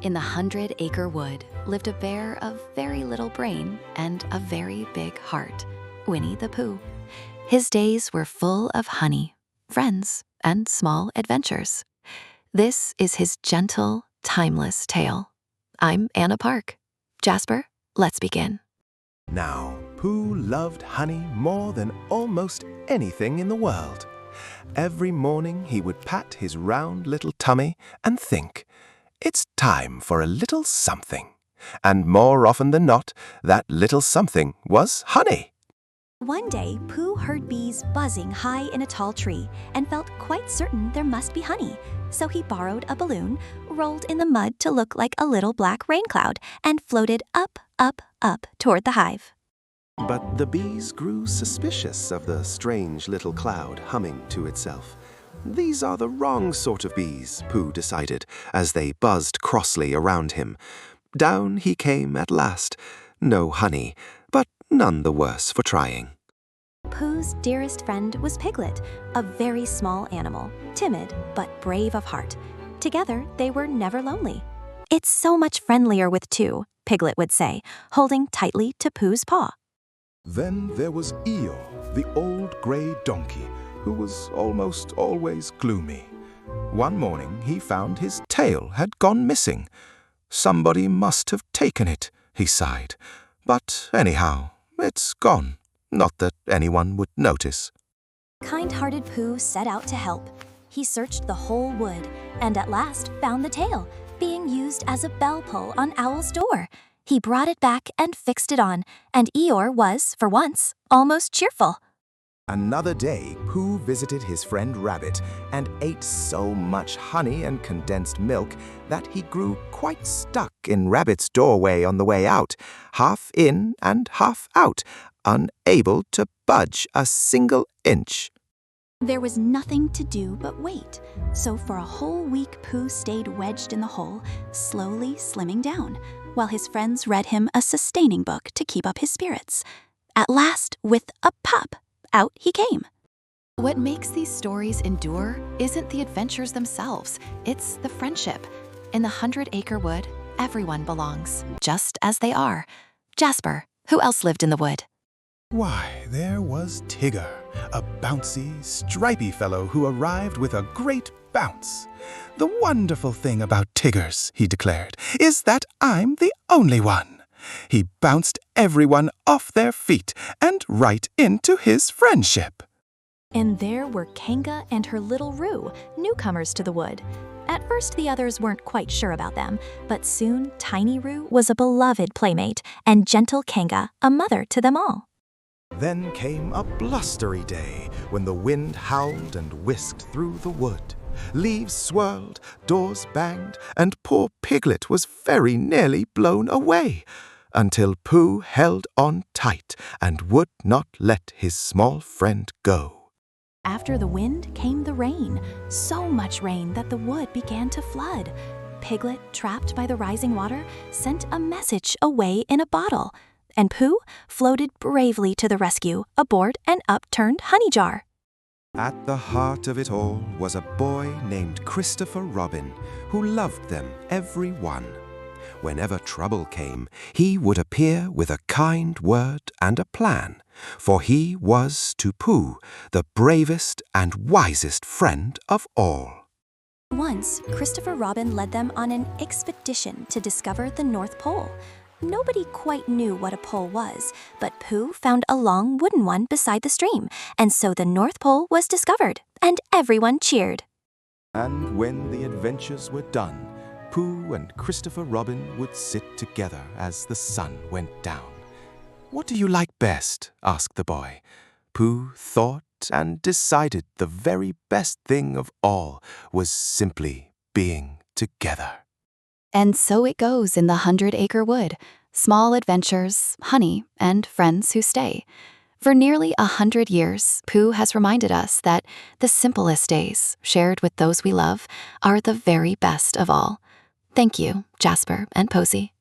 In the 100-Acre Wood lived a bear of very little brain and a very big heart, Winnie-the-Pooh. His days were full of honey, friends, and small adventures. This is his gentle, timeless tale. I'm Anna Park. Jasper, let's begin. Now, Pooh loved honey more than almost anything in the world. Every morning he would pat his round little tummy and think, "It's time for a little something." And more often than not, that little something was honey. One day, Pooh heard bees buzzing high in a tall tree and felt quite certain there must be honey. So he borrowed a balloon, rolled in the mud to look like a little black rain cloud, and floated up, up, up toward the hive. But the bees grew suspicious of the strange little cloud humming to itself. These are the wrong sort of bees, Pooh decided, as they buzzed crossly around him. Down he came at last. No honey, but none the worse for trying. Pooh's dearest friend was Piglet, a very small animal, timid but brave of heart. Together, they were never lonely. "It's so much friendlier with two," Piglet would say, holding tightly to Pooh's paw. Then there was Eeyore, the old grey donkey, who was almost always gloomy. One morning he found his tail had gone missing. "Somebody must have taken it," he sighed. "But anyhow, it's gone. Not that anyone would notice." Kind-hearted Pooh set out to help. He searched the whole wood and at last found the tail, being used as a bell pull on Owl's door. He brought it back and fixed it on, and Eeyore was, for once, almost cheerful. Another day, Pooh visited his friend Rabbit and ate so much honey and condensed milk that he grew quite stuck in Rabbit's doorway on the way out, half in and half out, unable to budge a single inch. There was nothing to do but wait, so for a whole week Pooh stayed wedged in the hole, slowly slimming down, while his friends read him a sustaining book to keep up his spirits. At last, with a pop, out he came. What makes these stories endure isn't the adventures themselves, it's the friendship. In the 100-Acre Wood, everyone belongs, just as they are. Jasper, who else lived in the wood? Why, there was Tigger, a bouncy, stripy fellow who arrived with a great bounce. "The wonderful thing about Tiggers," he declared, "is that I'm the only one." He bounced everyone off their feet and right into his friendship. And there were Kanga and her little Roo, newcomers to the wood. At first, the others weren't quite sure about them, but soon Tiny Roo was a beloved playmate, and gentle Kanga a mother to them all. Then came a blustery day when the wind howled and whisked through the wood. Leaves swirled, doors banged, and poor Piglet was very nearly blown away, until Pooh held on tight and would not let his small friend go. After the wind came the rain, so much rain that the wood began to flood. Piglet, trapped by the rising water, sent a message away in a bottle, and Pooh floated bravely to the rescue aboard an upturned honey jar. At the heart of it all was a boy named Christopher Robin, who loved them every one. Whenever trouble came, he would appear with a kind word and a plan, for he was to Pooh the bravest and wisest friend of all. Once, Christopher Robin led them on an expedition to discover the North Pole. Nobody quite knew what a pole was, but Pooh found a long wooden one beside the stream, and so the North Pole was discovered, and everyone cheered. And when the adventures were done, Pooh and Christopher Robin would sit together as the sun went down. "What do you like best?" asked the boy. Pooh thought and decided the very best thing of all was simply being together. And so it goes in the 100-Acre Wood. Small adventures, honey, and friends who stay. For nearly 100 years, Pooh has reminded us that the simplest days, shared with those we love, are the very best of all. Thank you, Jasper and Posey.